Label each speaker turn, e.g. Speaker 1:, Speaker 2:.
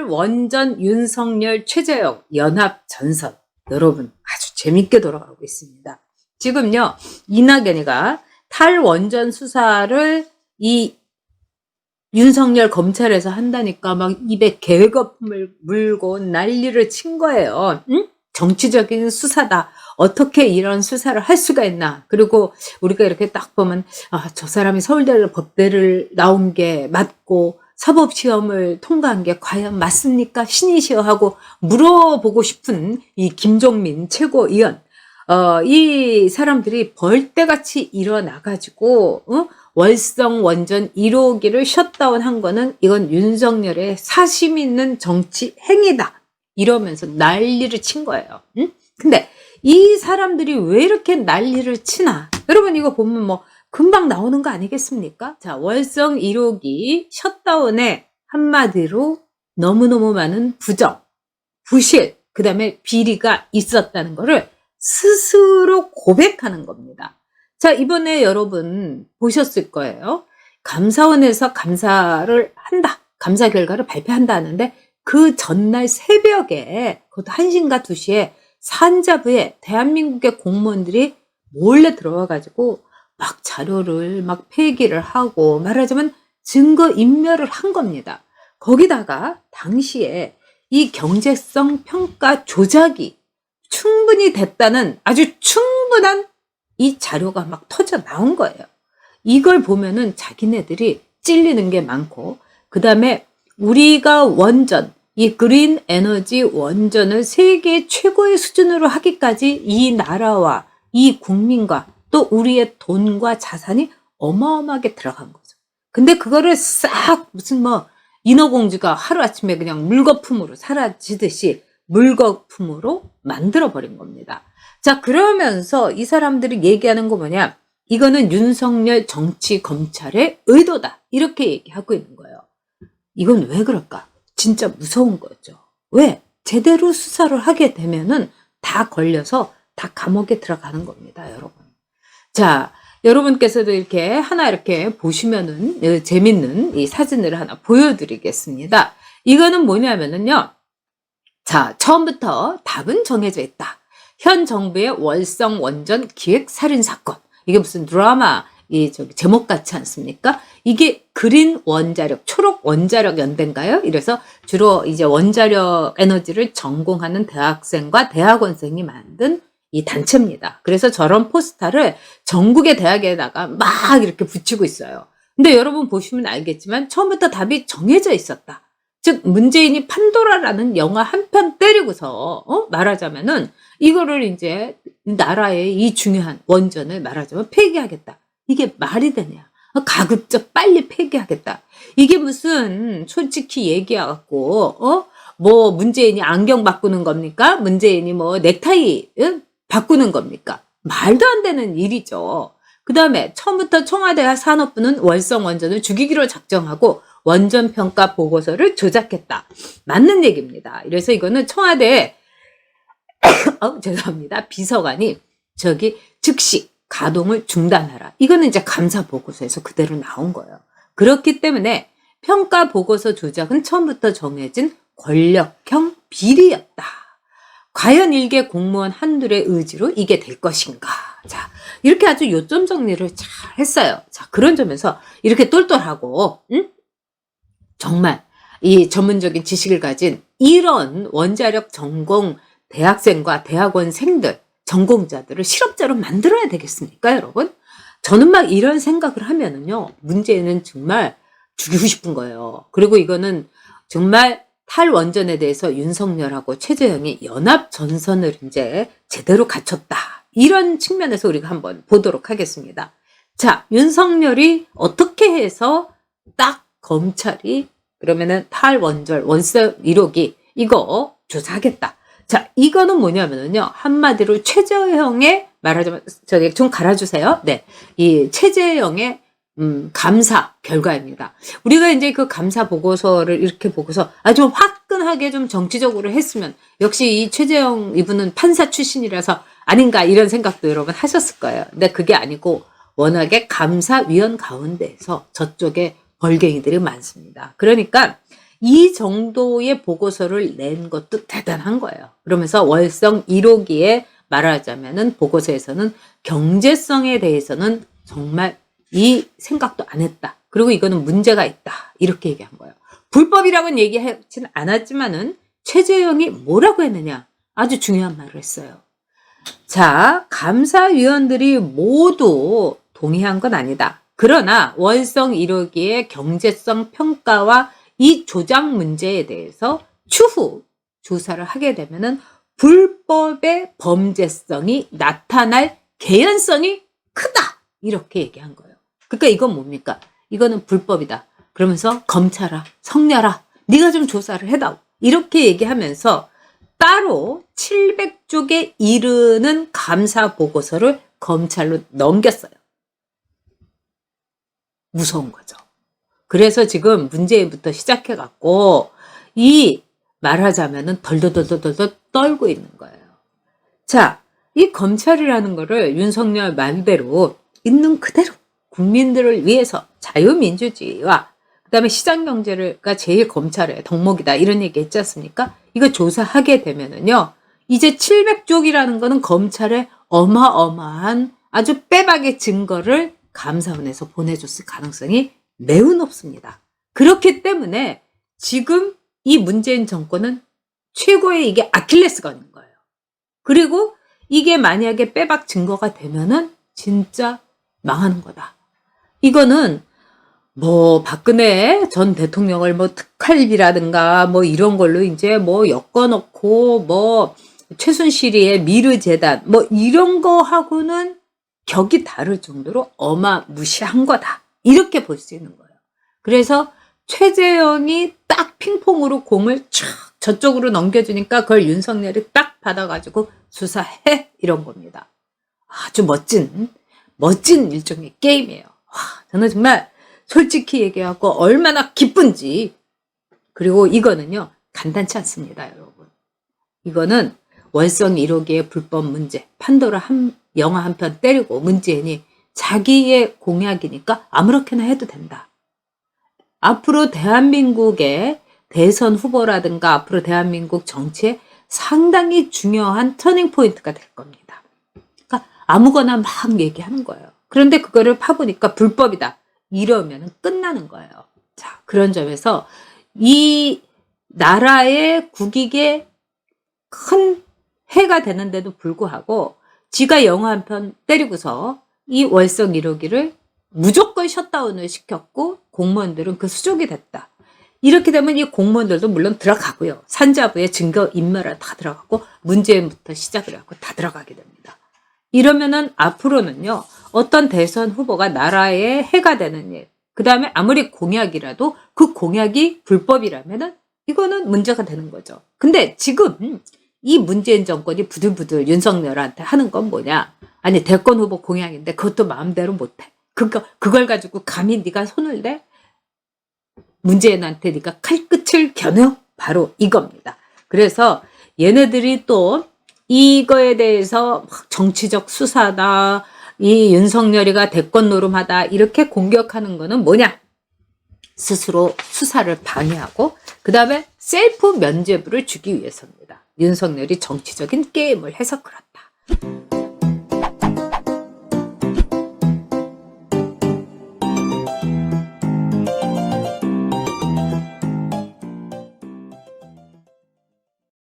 Speaker 1: 탈원전 윤석열 최재형 연합전선 여러분 아주 재밌게 돌아가고 있습니다. 지금요 이낙연이가 탈원전 수사를 이 윤석열 검찰에서 한다니까 막 입에 개거품을 물고 난리를 친 거예요. 응? 정치적인 수사다. 어떻게 이런 수사를 할 수가 있나. 그리고 우리가 이렇게 딱 보면 저 사람이 서울대 법대를 나온 게 맞고 사법시험을 통과한 게 과연 맞습니까? 신이시여 하고 물어보고 싶은 이 김종민 최고위원. 이 사람들이 벌떼같이 일어나가지고 월성 원전 1호기를 셧다운한 거는 이건 윤석열의 사심 있는 정치 행위다. 이러면서 난리를 친 거예요. 응? 근데 이 사람들이 왜 이렇게 난리를 치나? 여러분 이거 보면 뭐 금방 나오는 거 아니겠습니까? 자, 월성 1호기 셧다운에 한마디로 너무너무 많은 부정, 부실, 그 다음에 비리가 있었다는 거를 스스로 고백하는 겁니다. 자, 이번에 여러분 보셨을 거예요. 감사원에서 감사를 한다. 감사 결과를 발표한다 하는데 그 전날 새벽에 그것도 1시인가 2시에 산자부에 대한민국의 공무원들이 몰래 들어와가지고 막 자료를 막 폐기를 하고 말하자면 증거 인멸을 한 겁니다. 거기다가 당시에 이 경제성 평가 조작이 충분히 됐다는 아주 충분한 이 자료가 막 터져 나온 거예요. 이걸 보면은 자기네들이 찔리는 게 많고 그 다음에 우리가 원전 이 그린 에너지 원전을 세계 최고의 수준으로 하기까지 이 나라와 이 국민과 또 우리의 돈과 자산이 어마어마하게 들어간 거죠. 근데 그거를 싹 무슨 뭐 인어공주가 하루아침에 그냥 물거품으로 사라지듯이 물거품으로 만들어버린 겁니다. 자, 그러면서 이 사람들이 얘기하는 거 뭐냐? 이거는 윤석열 정치 검찰의 의도다. 이렇게 얘기하고 있는 거예요. 이건 왜 그럴까? 진짜 무서운 거죠. 왜? 제대로 수사를 하게 되면은 다 걸려서 다 감옥에 들어가는 겁니다, 여러분. 자, 여러분께서도 이렇게 하나 이렇게 보시면은 재밌는 이 사진을 하나 보여드리겠습니다. 이거는 뭐냐면은요. 자, 처음부터 답은 정해져 있다. 현 정부의 월성 원전 기획 살인 사건. 이게 무슨 드라마 제목 같지 않습니까? 이게 그린 원자력, 초록 원자력 연대인가요? 이래서 주로 이제 원자력 에너지를 전공하는 대학생과 대학원생이 만든 이 단체입니다. 그래서 저런 포스터를 전국의 대학에다가 막 이렇게 붙이고 있어요. 근데 여러분 보시면 알겠지만 처음부터 답이 정해져 있었다. 즉 문재인이 판도라라는 영화 한 편 때리고서 말하자면은 이거를 이제 나라의 이 중요한 원전을 말하자면 폐기하겠다. 이게 말이 되냐? 가급적 빨리 폐기하겠다. 이게 무슨 솔직히 얘기해갖고 뭐 문재인이 안경 바꾸는 겁니까? 문재인이 뭐 넥타이 바꾸는 겁니까? 말도 안 되는 일이죠. 그 다음에 처음부터 청와대와 산업부는 월성 원전을 죽이기로 작정하고 원전 평가 보고서를 조작했다. 맞는 얘기입니다. 그래서 이거는 청와대 죄송합니다. 비서관이 즉시 가동을 중단하라. 이거는 이제 감사 보고서에서 그대로 나온 거예요. 그렇기 때문에 평가 보고서 조작은 처음부터 정해진 권력형 비리였다. 과연 일개 공무원 한둘의 의지로 이게 될 것인가. 자, 이렇게 아주 요점 정리를 잘 했어요. 자, 그런 점에서 이렇게 똘똘하고 정말 이 전문적인 지식을 가진 이런 원자력 전공 대학생과 대학원생들, 전공자들을 실업자로 만들어야 되겠습니까, 여러분? 저는 막 이런 생각을 하면은요, 문제는 정말 죽이고 싶은 거예요. 그리고 이거는 정말 탈원전에 대해서 윤석열하고 최재형이 연합전선을 이제 제대로 갖췄다. 이런 측면에서 우리가 한번 보도록 하겠습니다. 자, 윤석열이 어떻게 해서 딱 검찰이 그러면은 탈원전 월성 1호기 이거 조사하겠다. 자, 이거는 뭐냐면은요, 한마디로 최재형의 말하자면, 좀 갈아주세요. 네. 이 최재형의, 감사 결과입니다. 우리가 이제 그 감사 보고서를 이렇게 보고서 아주 화끈하게 좀 정치적으로 했으면, 역시 이 최재형 이분은 판사 출신이라서 아닌가 이런 생각도 여러분 하셨을 거예요. 근데 그게 아니고, 워낙에 감사위원 가운데에서 저쪽에 벌갱이들이 많습니다. 그러니까, 이 정도의 보고서를 낸 것도 대단한 거예요. 그러면서 월성 1호기에 말하자면은 보고서에서는 경제성에 대해서는 정말 이 생각도 안 했다. 그리고 이거는 문제가 있다. 이렇게 얘기한 거예요. 불법이라고는 얘기하진 않았지만은 최재형이 뭐라고 했느냐? 아주 중요한 말을 했어요. 자, 감사위원들이 모두 동의한 건 아니다. 그러나 월성 1호기의 경제성 평가와 이 조작 문제에 대해서 추후 조사를 하게 되면은 불법의 범죄성이 나타날 개연성이 크다. 이렇게 얘기한 거예요. 그러니까 이건 뭡니까? 이거는 불법이다. 그러면서 검찰아, 성렬아, 네가 좀 조사를 해다오. 이렇게 얘기하면서 따로 700쪽에 이르는 감사 보고서를 검찰로 넘겼어요. 무서운 거죠. 그래서 지금 문재인부터 시작해갖고 이 말하자면은 덜덜덜덜덜 떨고 있는 거예요. 자, 이 검찰이라는 거를 윤석열 말대로 있는 그대로 국민들을 위해서 자유민주주의와 그다음에 시장경제가 제일 검찰의 덕목이다 이런 얘기 했지 않습니까? 이거 조사하게 되면은요. 이제 700쪽이라는 거는 검찰의 어마어마한 아주 빼박의 증거를 감사원에서 보내줬을 가능성이 매우 높습니다. 그렇기 때문에 지금 이 문재인 정권은 최고의 이게 아킬레스건인 거예요. 그리고 이게 만약에 빼박 증거가 되면은 진짜 망하는 거다. 이거는 뭐 박근혜 전 대통령을 뭐 특활비라든가 뭐 이런 걸로 이제 뭐 엮어놓고 뭐 최순실이의 미르재단 뭐 이런 거 하고는 격이 다를 정도로 어마무시한 거다. 이렇게 볼 수 있는 거예요. 그래서 최재형이 딱 핑퐁으로 공을 촥 저쪽으로 넘겨주니까 그걸 윤석열이 딱 받아가지고 수사해 이런 겁니다. 아주 멋진 일종의 게임이에요. 와, 저는 정말 솔직히 얘기하고 얼마나 기쁜지. 그리고 이거는요 간단치 않습니다, 여러분. 이거는 월성 1호기의 불법 문제, 판도라 영화 한 편 때리고 문재인이 자기의 공약이니까 아무렇게나 해도 된다. 앞으로 대한민국의 대선 후보라든가 앞으로 대한민국 정치에 상당히 중요한 터닝 포인트가 될 겁니다. 그러니까 아무거나 막 얘기하는 거예요. 그런데 그거를 파보니까 불법이다. 이러면 끝나는 거예요. 자, 그런 점에서 이 나라의 국익에 큰 해가 되는데도 불구하고 지가 영화 한 편 때리고서 이 월성 1호기를 무조건 셧다운을 시켰고 공무원들은 그 수족이 됐다. 이렇게 되면 이 공무원들도 물론 들어가고요. 산자부의 증거인멸을 다 들어가고 문재인부터 시작을 해갖고 다 들어가게 됩니다. 이러면은 앞으로는요. 어떤 대선 후보가 나라에 해가 되는 일, 그 다음에 아무리 공약이라도 그 공약이 불법이라면은 이거는 문제가 되는 거죠. 근데 지금 이 문재인 정권이 부들부들 윤석열한테 하는 건 뭐냐? 아니 대권 후보 공약인데 그것도 마음대로 못해. 그걸 가지고 감히 네가 손을 대? 문재인한테 네가 칼끝을 겨누? 바로 이겁니다. 그래서 얘네들이 또 이거에 대해서 정치적 수사다, 이 윤석열이가 대권 노름하다 이렇게 공격하는 거는 뭐냐? 스스로 수사를 방해하고 그 다음에 셀프 면죄부를 주기 위해서입니다. 윤석열이 정치적인 게임을 해서 그렇다.